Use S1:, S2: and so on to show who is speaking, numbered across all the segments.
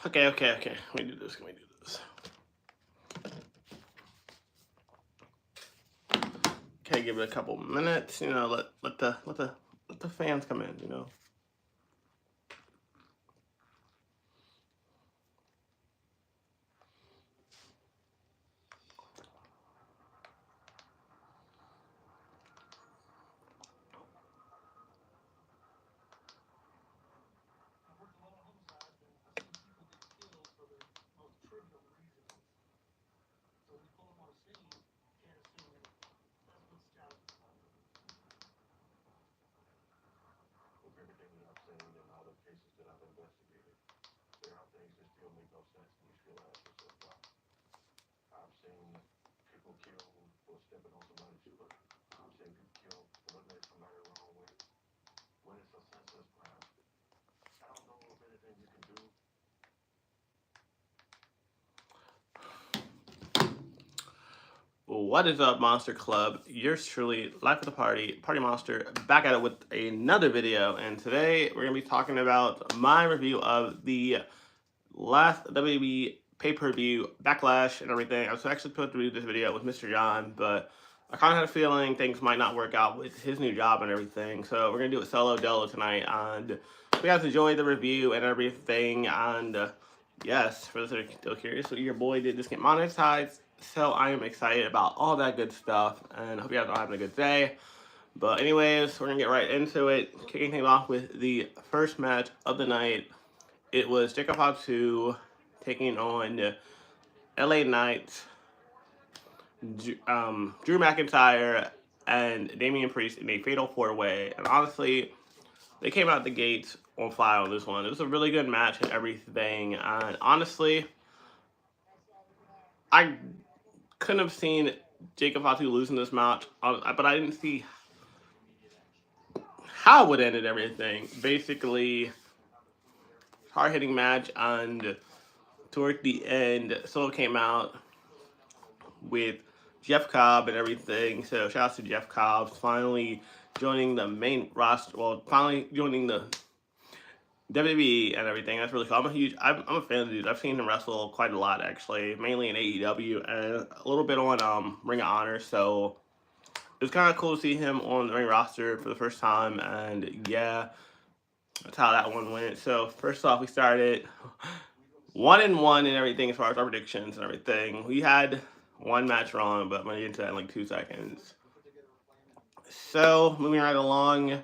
S1: Okay. Let me do this. Okay, give it a couple minutes. You know, let the fans come in. You know. What is up, Monster Club? Yours truly, Life of the Party, PartyMonster, back at it with another video. And today we're gonna be talking about my review of the last WWE pay-per-view Backlash and everything. I was actually supposed to do this video with Mr. John, but I kind of had a feeling things might not work out with his new job and everything. So we're gonna do it solo dolo tonight. And if you guys enjoy the review and everything, and yes, for those that are still curious, your boy did just get monetized. So I am excited about all that good stuff, and hope you guys are having a good day. But anyways, we're gonna get right into it. Kicking things off with the first match of the night. It was Jacob Fatu taking on LA Knight, Drew McIntyre, and Damian Priest in a fatal four-way. And honestly, they came out the gates on fire on this one. It was a really good match and everything. And honestly, I couldn't have seen Jacob Fatu losing this match, but I didn't see how it would end and everything. Basically, hard-hitting match, and toward the end, Solo came out with Jeff Cobb and everything. So shout out to Jeff Cobb finally joining the main roster. Well, finally joining the WWE and everything. That's really cool. I'm a fan of the dude. I've seen him wrestle quite a lot actually, mainly in AEW and a little bit on Ring of Honor. So it was kind of cool to see him on the main roster for the first time. And yeah, that's how that one went. So first off, we started 1-1 and everything as far as our predictions and everything. We had one match wrong, but I'm going to get into that in like 2 seconds. So, moving right along.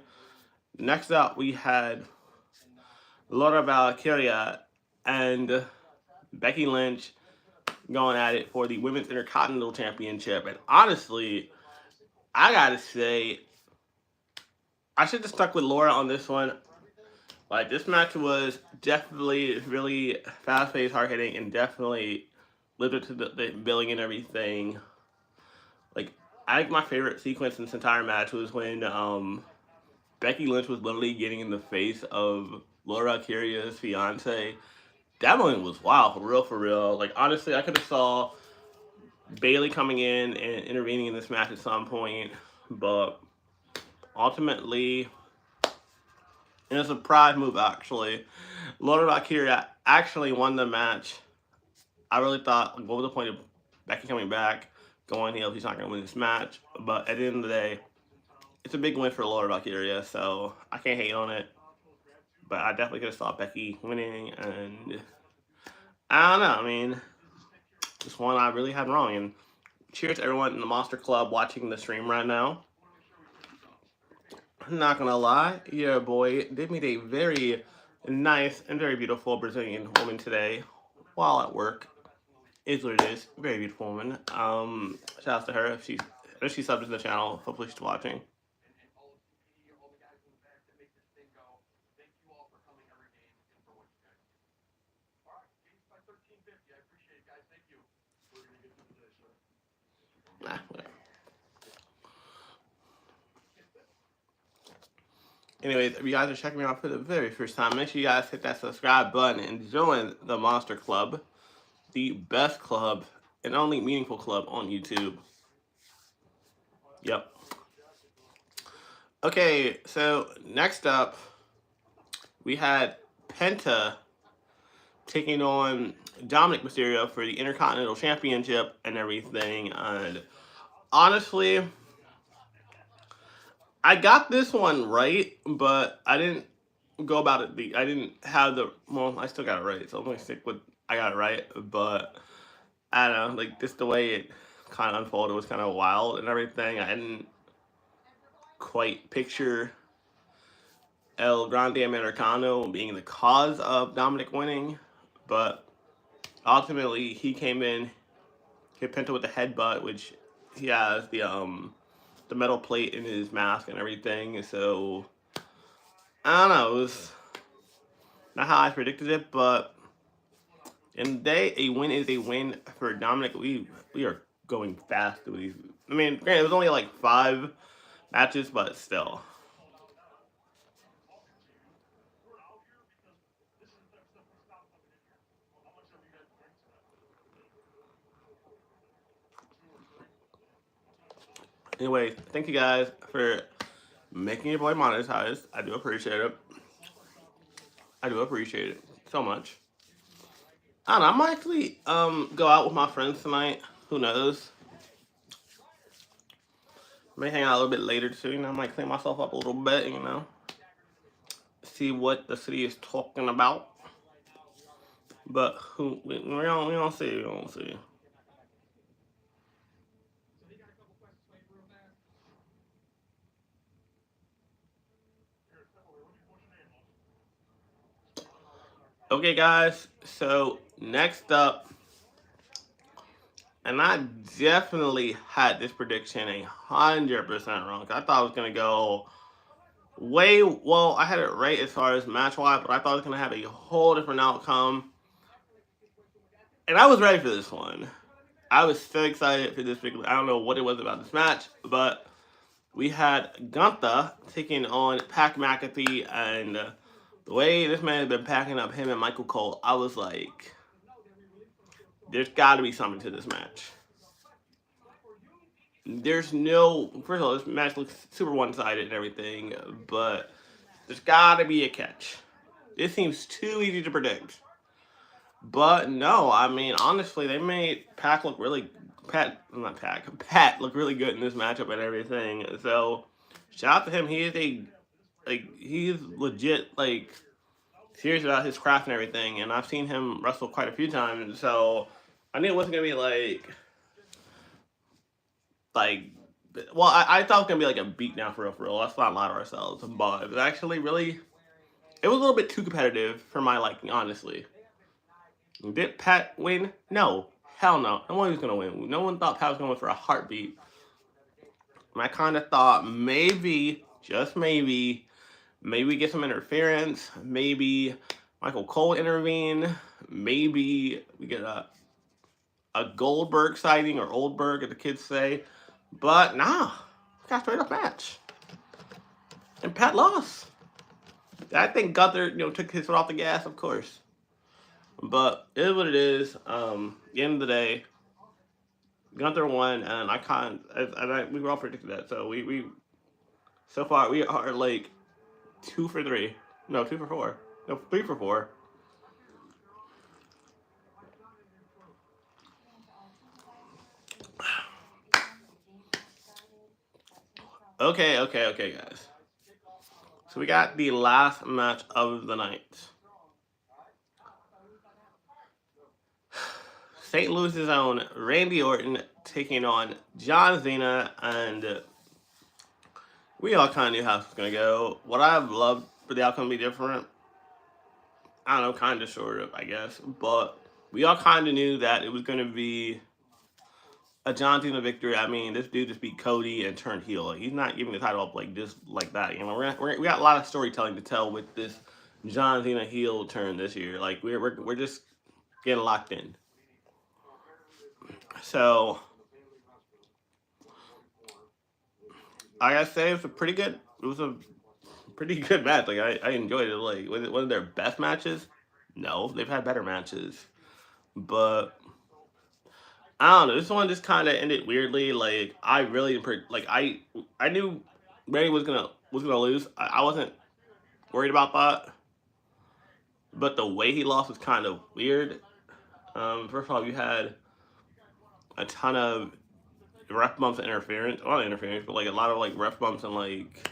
S1: Next up, we had Laura Valkyria and Becky Lynch going at it for the Women's Intercontinental Championship. And honestly, I got to say, I should have stuck with Laura on this one. Like, this match was definitely really fast-paced, hard-hitting, and definitely lived up to the billing and everything. Like, I think my favorite sequence in this entire match was when Becky Lynch was literally getting in the face of Laura Valkyria's fiance. That moment was wild, for real. Like, honestly, I could have saw Bayley coming in and intervening in this match at some point, but ultimately, in a surprise move, actually, Laura Valkyria actually won the match. I really thought, like, what was the point of Becky coming back, going heel? He's not going to win this match. But at the end of the day, it's a big win for Laura Valkyria, so I can't hate on it. But I definitely could have saw Becky winning, and I don't know. I mean, this one I really had wrong. And cheers to everyone in the Monster Club watching the stream right now. I'm not gonna lie, your boy did meet a very nice and very beautiful Brazilian woman today while at work. Is what it is. Very beautiful woman. Shout out to her if she subbed to the channel. Hopefully she's watching. Nah, whatever. Anyways, if you guys are checking me out for the very first time, make sure you guys hit that subscribe button and join the Monster Club, the best club and only meaningful club on YouTube. Yep. Okay, so next up, we had Penta taking on Dominic Mysterio for the Intercontinental Championship and everything. And honestly, I got this one right, but I didn't go about it. I didn't have the, well, I still got it right, so I'm gonna stick with I got it right. But I don't know, like just the way it kind of unfolded was kind of wild and everything. I didn't quite picture El Grande Americano being the cause of Dominic winning, but ultimately he came in, hit Penta with the headbutt, which he has the metal plate in his mask and everything. So I don't know, it was not how I predicted it, but in the day, a win is a win for Dominic. We are going fast through these. I mean, granted, it was only like 5 matches, but still. Anyway, thank you guys for making your boy monetized. I do appreciate it. I do appreciate it so much. I don't know, I might actually go out with my friends tonight. Who knows? May hang out a little bit later too. You know, I might clean myself up a little bit. You know, see what the city is talking about. But who we don't see. We don't see. Okay, guys. So next up, and I definitely had this prediction 100% wrong. I thought it was gonna go way well. I had it right as far as match wise, but I thought it was gonna have a whole different outcome. And I was ready for this one. I was so excited for this particular. I don't know what it was about this match, but we had Gunther taking on Pac McAfee, and the way this man has been packing up him and Michael Cole, I was like, there's got to be something to this match. There's no, first of all, this match looks super one-sided and everything, but there's got to be a catch. This seems too easy to predict. But no, I mean, honestly, they made Pat look really look really good in this matchup and everything. So shout out to him. He is he's legit serious about his craft and everything. And I've seen him wrestle quite a few times. So I knew it wasn't gonna be well, I thought it was gonna be like a beatdown for real. Let's not lie to ourselves. But it was actually really, it was a little bit too competitive for my liking, honestly. Did Pat win? No. Hell no. No one was going to win. No one thought Pat was going to win for a heartbeat. And I kind of thought maybe, just maybe we get some interference. Maybe Michael Cole intervene. Maybe we get a Goldberg sighting, or Oldberg, as the kids say. But nah, got a straight up match. And Pat lost. I think Gunther, took his foot off the gas, of course. But it is what it is. At the end of the day, Gunther won, and we were all predicted that. So we so far we are like 2 for 3. No, 2 for 4. No, 3 for 4. Okay, guys. So we got the last match of the night. St. Louis's own Randy Orton taking on John Cena, and we all kind of knew how it was going to go. What I've loved for the outcome to be different, I don't know, kind of, sort of, I guess, but we all kind of knew that it was going to be a John Cena victory. I mean, this dude just beat Cody and turned heel. He's not giving the title up just like that. We got a lot of storytelling to tell with this John Cena heel turn this year. Like we're just getting locked in. So I gotta say, it was a pretty good match. Like I enjoyed it. Like, was it one of their best matches? No, they've had better matches, but I don't know. This one just kind of ended weirdly. Like I really I knew Randy was gonna lose. I wasn't worried about that, but the way he lost was kind of weird. First of all, you had a ton of ref bumps and interference. Well, not interference, but like a lot of like ref bumps and like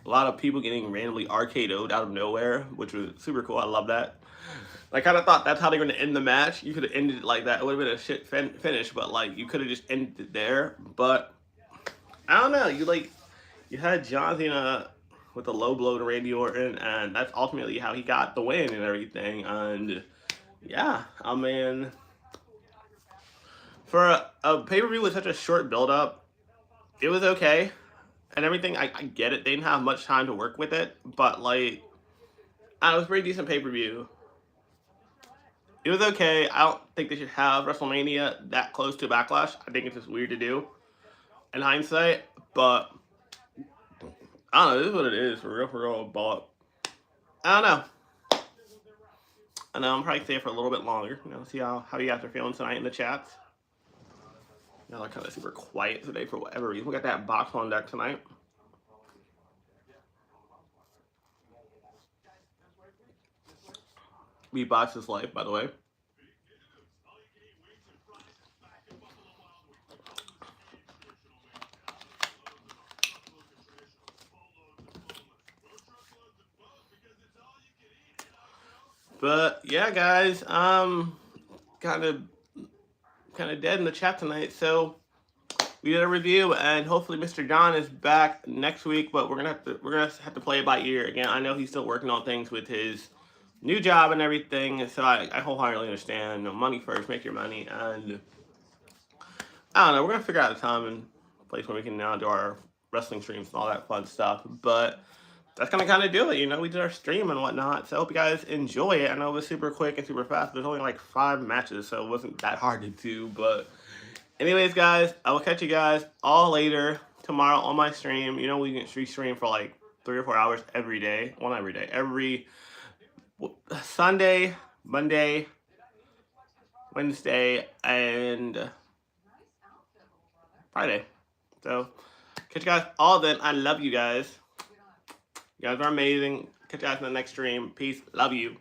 S1: a lot of people getting randomly RKO'd out of nowhere, which was super cool. I love that. I kind of thought that's how they were going to end the match. You could have ended it like that. It would have been a shit finish, but like you could have just ended it there. But I don't know. You had John Cena with a low blow to Randy Orton, and that's ultimately how he got the win and everything. And yeah, I mean, for a pay-per-view with such a short build-up, it was okay and everything. I get it. They didn't have much time to work with it, but like, it was a pretty decent pay-per-view. It was okay. I don't think they should have WrestleMania that close to Backlash. I think it's just weird to do in hindsight, but I don't know. This is what it is for real. But I don't know. I know I'm probably staying for a little bit longer. See how you guys are feeling tonight in the chats. Y'all are kind of super quiet today for whatever reason. We got that box on deck tonight. Beatbox is life, by the way. But yeah, guys, kind of dead in the chat tonight. So we did a review, and hopefully Mr. John is back next week. But we're gonna have to play it by ear again. I know he's still working on things with his new job and everything, so I wholeheartedly understand. Money first, make your money, and I don't know. We're gonna figure out a time and place where we can now do our wrestling streams and all that fun stuff. But that's gonna kind of do it. We did our stream and whatnot. So I hope you guys enjoy it. I know it was super quick and super fast. There's only like 5 matches, so it wasn't that hard to do. But anyways, guys, I will catch you guys all later tomorrow on my stream. We can stream for like 3 or 4 hours every day. Well, not every day. Every Sunday, Monday, Wednesday, and Friday. So catch you guys all then. I love you guys. You guys are amazing. Catch you guys in the next stream. Peace. Love you.